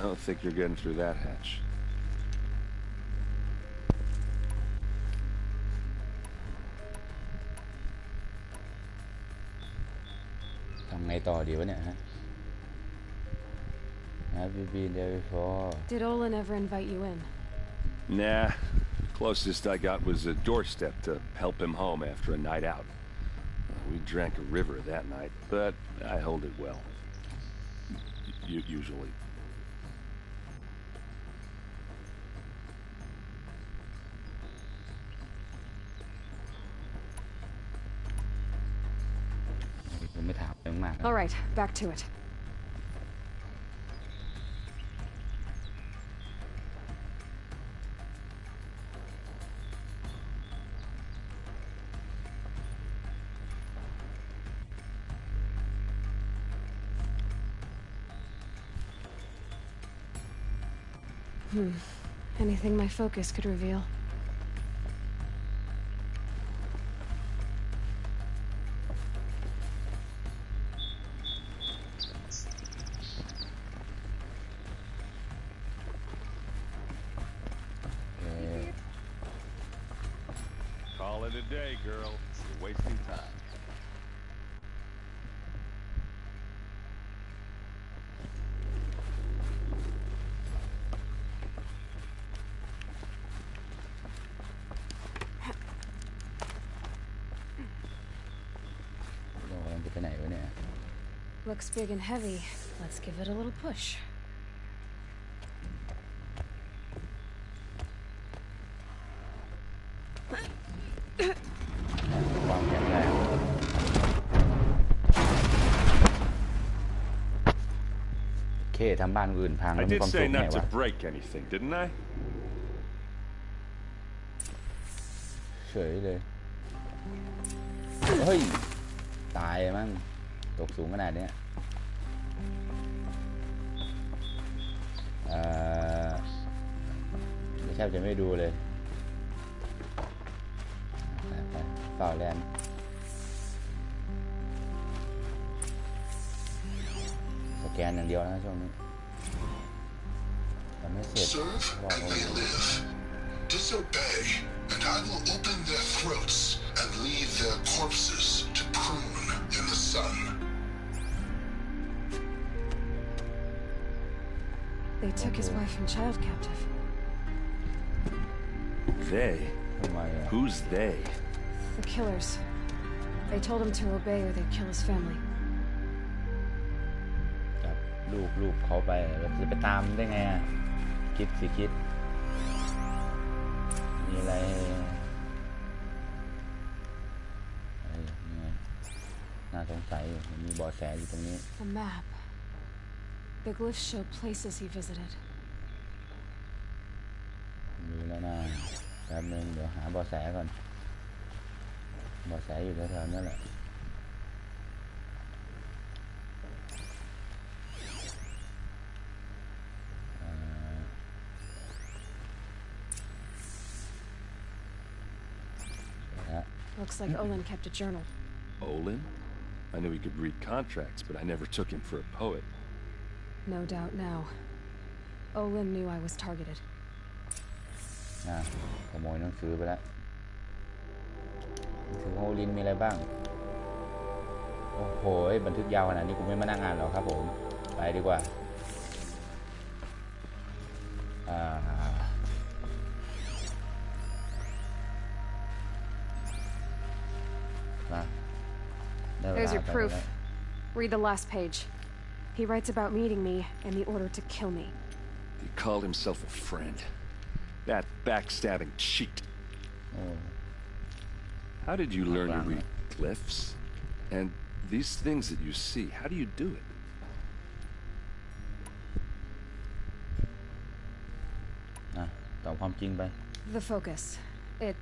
I don't think you're getting through that hatch. ทำไงต่อดีวะเนี่ยฮะ Have you been there before? Did Olin ever invite you in? Nah. Closest I got was a doorstep to help him home after a night out. We drank a river that night, but I hold it well. Usually. All right, back to it. Anything my focus could reveal. Call it a day, girl. You're wasting time. Looks big and heavy. Let's give it a little push. ความแข็งแรงโอเคทำบ้านอื่นพังแล้ว I มี did ความสุ say ขไง not to วะ break anything, didn't I? เฉยเลยเฮ้ยตายมั้งตกสูงขนาดนี้แทบจะไม่ดูเลยไปเฝ้าแลนด์สแกนอย่างเดียวนะช่วงนี้แต่ไม่เสร็จ Serve and they live. Disobey and I will open their throats and leave their corpses to prune in the sun. They took his wife and child captive. They? Who's they? The killers. They told him to obey or they'd kill his family. จับลูกเขาไปแล้วจะไปตามได้ไงคิดสิคิดมีอะไรน่าสงสัยมีเบาะแสอยู่ตรงนี้ A map. The glyphs show places he visited. ดูแล้วนะแป๊บนึงเดี๋ยวหาเบาะแสก่อนเบาะแสอยู่แถวๆนั่นแหละLooks like Olin kept a journal. Olin? I knew he could read contracts, but I never took him for a poet. No doubt now. Olin knew I was targeted. ขโมยหนังสือไปแล้วหนังสือของโอลินมีอะไรบ้างโอ้โหบันทึกยาวขนาดนี้กูไม่มานั่งอ่านหรอกครับผมไปดีกว่าThere's your proof. Read the last page. He writes about meeting me and the order to kill me. He called himself a friend. That backstabbing cheat. How did you learn to read glyphs? And these things that you see, how do you do it? The focus. It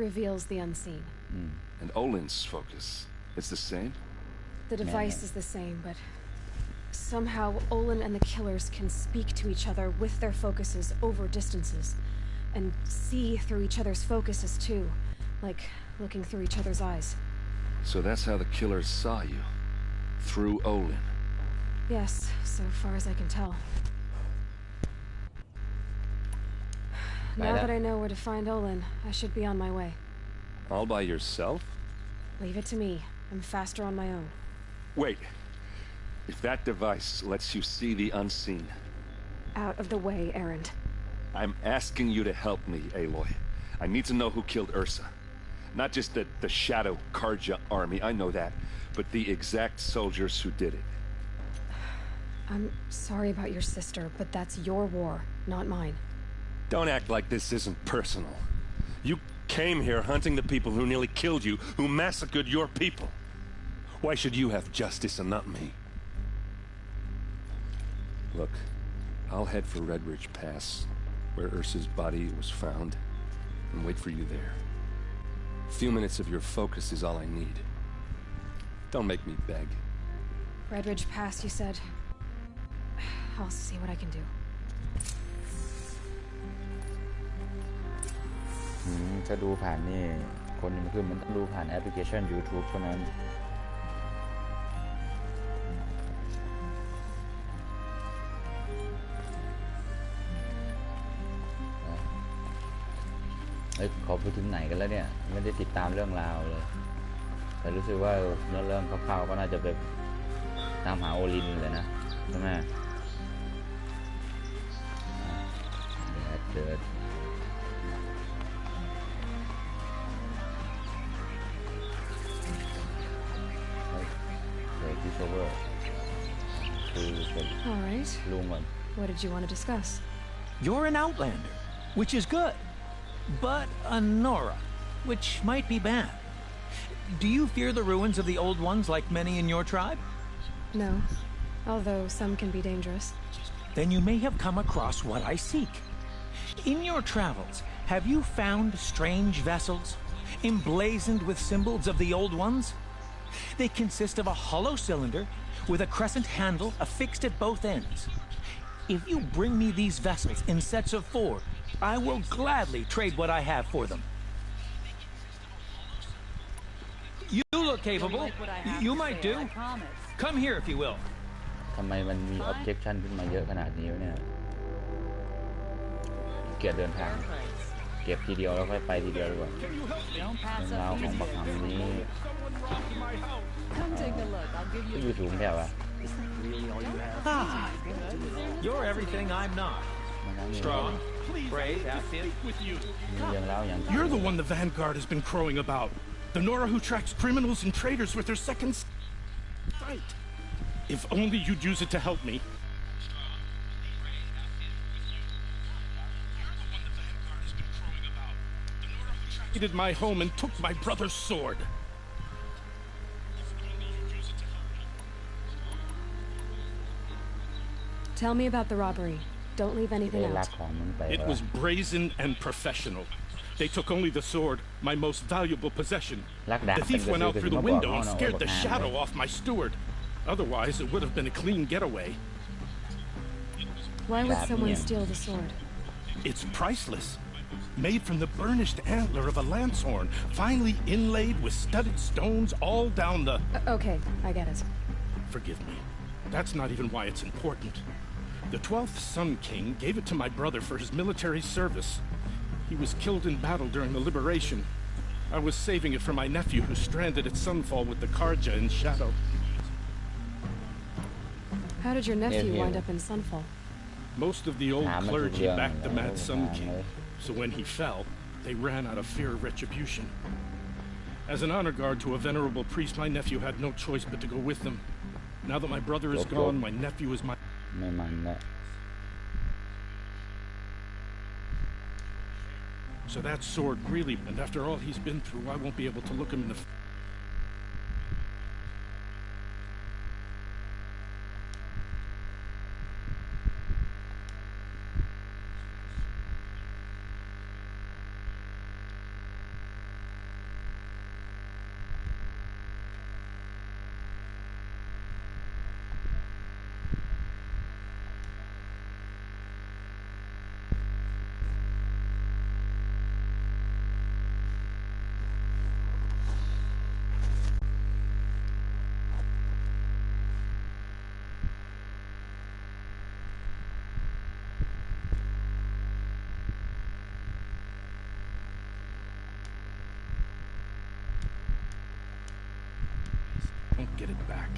reveals the unseen. And Olin's focus, it's the same? The device is the same, but somehow Olin and the killers can speak to each other with their focuses over distances, and see through each other's focuses too, like looking through each other's eyes. So that's how the killers saw you? Through Olin? Yes, so far as I can tell. Now that I know where to find Olin, I should be on my way. All by yourself? Leave it to me. I'm faster on my own. Wait. If that device lets you see the unseen... Out of the way, Erend. I'm asking you to help me, Aloy. I need to know who killed Ursa. Not just the Shadow Karja army, I know that, but the exact soldiers who did it. I'm sorry about your sister, but that's your war, not mine. Don't act like this isn't personal. You came here hunting the people who nearly killed you, who massacred your people. Why should you have justice and not me? Look, I'll head for Red Ridge Pass, where Ursa's body was found, and wait for you there. A few minutes of your focus is all I need. Don't make me beg. Red Ridge Pass, you said. I'll see what I can do. จะดูผ่านนี่คนมันคือมันต้องดูผ่านแอปพลิเคชัน YouTube เท่านั้นเขาไปถึงไหนกันแล้วเนี่ยไม่ได้ติดตามเรื่องราวเลยแต่รู้สึกว่าเรื่องคร่าวๆก็น่าจะไปตามหาโอลินเลยนะใช่ไหมเจอAll right. What did you want to discuss? You're an outlander, which is good, but a Nora, which might be bad. Do you fear the ruins of the old ones like many in your tribe? No, although some can be dangerous. Then you may have come across what I seek. In your travels, have you found strange vessels, emblazoned with symbols of the old ones? They consist of a hollow cylinder with a crescent handle affixed at both ends. If you bring me these vessels in sets of 4, I will gladly trade what I have for them. You look capable. You might do. Come here if you will. ทำไมมันมี objection ขึ้นมาเยอะขนาดนี้วะเนี่ยเกียรเดินทางเก็บทีเดียวแล้วค่อยไปทีเดียวดีกว่าเรื่องราวของบักหำนี้ก็อยู่สูงแถวอะ You're everything I'm not. Strong, brave, active. You're the one the Vanguard has been crowing about. The Nora who tracks criminals and traitors with their second sight. If only you'd use it to help me. Raided my home and took my brother's sword. Tell me about the robbery. Don't leave anything out. It was brazen and professional. They took only the sword, my most valuable possession. The thief went out through the window and scared the shadow off my steward. Otherwise, it would have been a clean getaway. Why would someone steal the sword? It's priceless. Made from the burnished antler of a lancehorn, finely inlaid with studded stones all down the... Okay, I get it. Forgive me. That's not even why it's important. The 12th Sun King gave it to my brother for his military service. He was killed in battle during the liberation. I was saving it for my nephew who's stranded at Sunfall with the Karja in Shadow. How did your nephew wind up in Sunfall? Most of the old clergy backed the Mad Sun King, so when he fell, they ran out of fear of retribution. As an honor guard to a venerable priest, my nephew had no choice but to go with them. Now that my brother is gone, my nephew is my... So that sword really... And after all he's been through, I won't be able to look him in the... get it back.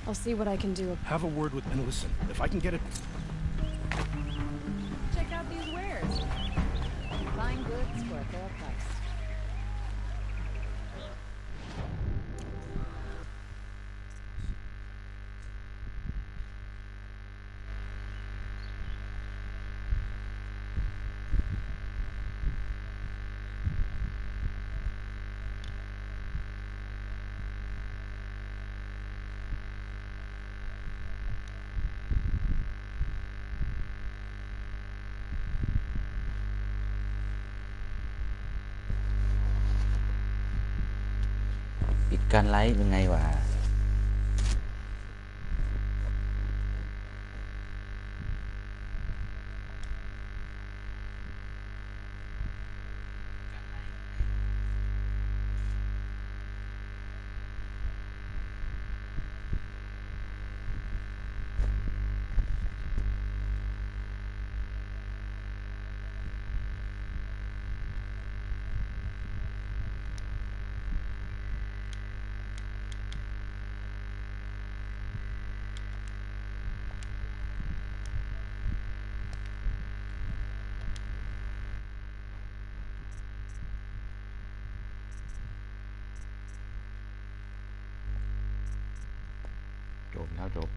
I'll see what I can do. Have a word with and listen. If I can get it... Check out these wares. Fine goods for a fair price.ปิดการไลฟ์เป็นไงวะจบแล้วจบ